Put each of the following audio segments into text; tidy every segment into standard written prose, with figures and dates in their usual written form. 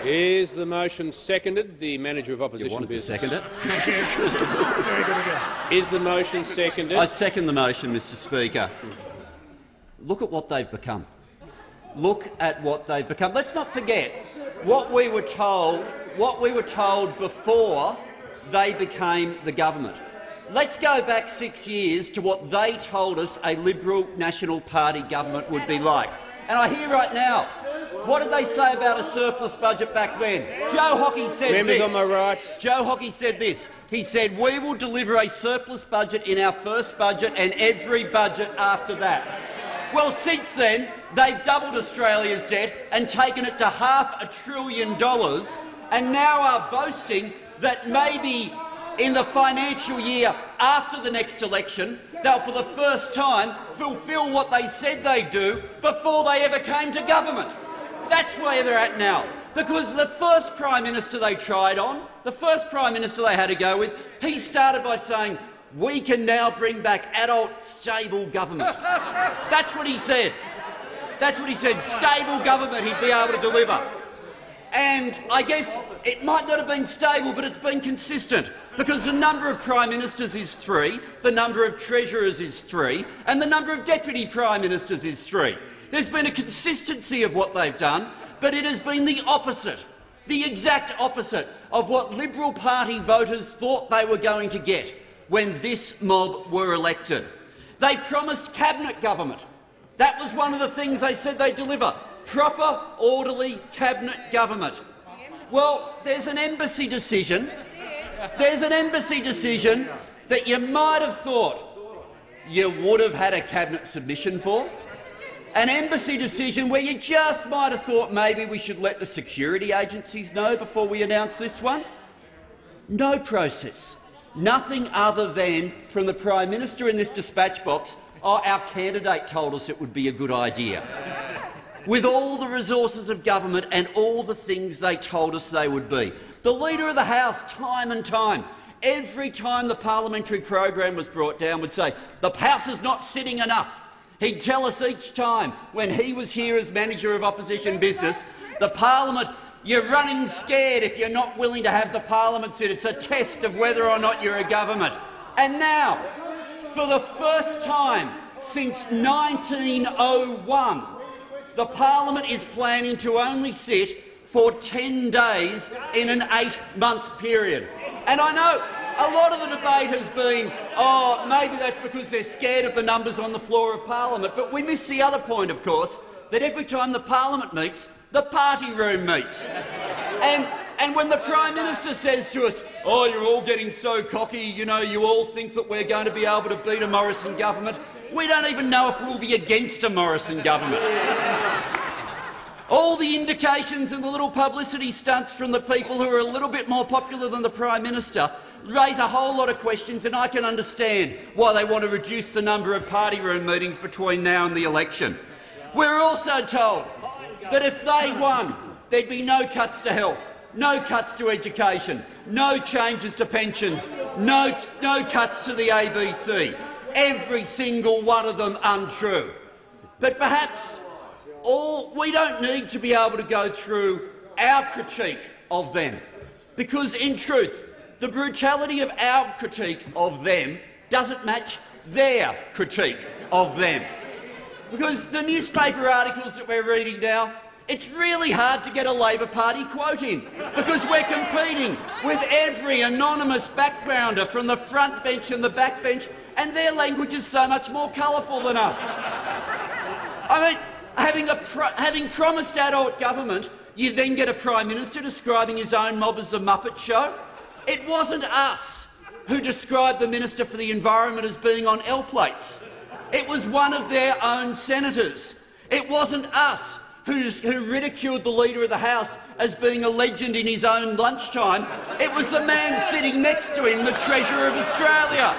Is the motion seconded? The Manager of Opposition You wanted Business. to second it? Is the motion seconded? I second the motion, Mr Speaker. Look at what they've become. Look at what they've become. Let's not forget what we were told before they became the government. Let's go back 6 years to what they told us a Liberal National Party government would be like. And I hear right now, what did they say about a surplus budget back then? Joe Hockey said Members this. on my right. Joe Hockey said this. He said, "We will deliver a surplus budget in our first budget and every budget after that." Well, since then, they've doubled Australia's debt and taken it to $500 billion, and now are boasting that maybe in the financial year after the next election, they'll for the first time fulfil what they said they'd do before they ever came to government. That's where they're at now. Because the first Prime Minister they tried on, the first Prime Minister they had to go with, he started by saying, "We can now bring back adult, stable government." That's what he said. That's what he said. Stable government he'd be able to deliver. And I guess it might not have been stable, but it's been consistent, because the number of Prime Ministers is 3, the number of Treasurers is 3, and the number of Deputy Prime Ministers is 3. There's been a consistency of what they've done, but it has been the opposite, the exact opposite of what Liberal Party voters thought they were going to get when this mob were elected. They promised cabinet government. That was one of the things they said they'd deliver. Proper, orderly cabinet government. Well, there's an embassy decision. There's an embassy decision that you might have thought you would have had a cabinet submission for. An embassy decision where you just might have thought maybe we should let the security agencies know before we announce this one. No process. Nothing other than, from the Prime Minister in this dispatch box, "Oh, our candidate told us it would be a good idea." With all the resources of government and all the things they told us they would be. The Leader of the House, time and time, every time the parliamentary program was brought down, would say, "The House is not sitting enough." He'd tell us each time, when he was here as Manager of Opposition Business, the Parliament, "You're running scared if you're not willing to have the Parliament sit. It's a test of whether or not you're a government." And now, for the first time since 1901, the Parliament is planning to only sit for 10 days in an 8-month period. And I know a lot of the debate has been, "Oh, maybe that's because they're scared of the numbers on the floor of Parliament." But we miss the other point, of course, that every time the Parliament meets, the party room meets. And when the Prime Minister says to us, "Oh, you're all getting so cocky, you know, you all think that we're going to be able to beat a Morrison government," we don't even know if we'll be against a Morrison government. All the indications and the little publicity stunts from the people who are a little bit more popular than the Prime Minister raise a whole lot of questions, and I can understand why they want to reduce the number of party room meetings between now and the election. We're also told that if they won, there'd be no cuts to health, no cuts to education, no changes to pensions, no cuts to the ABC. Every single one of them untrue. But perhaps we don't need to be able to go through our critique of them, because in truth, the brutality of our critique of them doesn't match their critique of them. Because the newspaper articles that we're reading now, it's really hard to get a Labor Party quote in, because we're competing with every anonymous backgrounder from the front bench and the back bench, and their language is so much more colourful than us. I mean, having promised adult government, you then get a Prime Minister describing his own mob as the Muppet Show. It wasn't us who described the Minister for the Environment as being on L plates. It was one of their own senators. It wasn't us who ridiculed the Leader of the House as being a legend in his own lunchtime. It was the man sitting next to him, the Treasurer of Australia.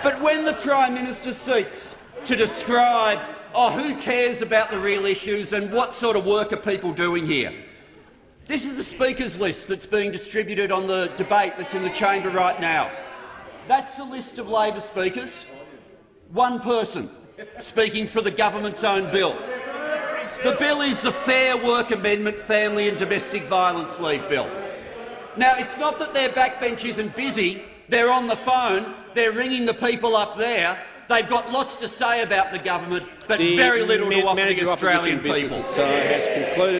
But when the Prime Minister seeks to describe, "Oh, who cares about the real issues and what sort of work are people doing here?" This is the Speaker's list that's being distributed on the debate that's in the chamber right now. That's a list of Labor speakers. One person speaking for the government's own bill. The bill is the Fair Work Amendment Family and Domestic Violence Leave Bill. Now, it's not that their backbench isn't busy. They're on the phone. They're ringing the people up there. They've got lots to say about the government, but very little to offer the Australian people. Has concluded.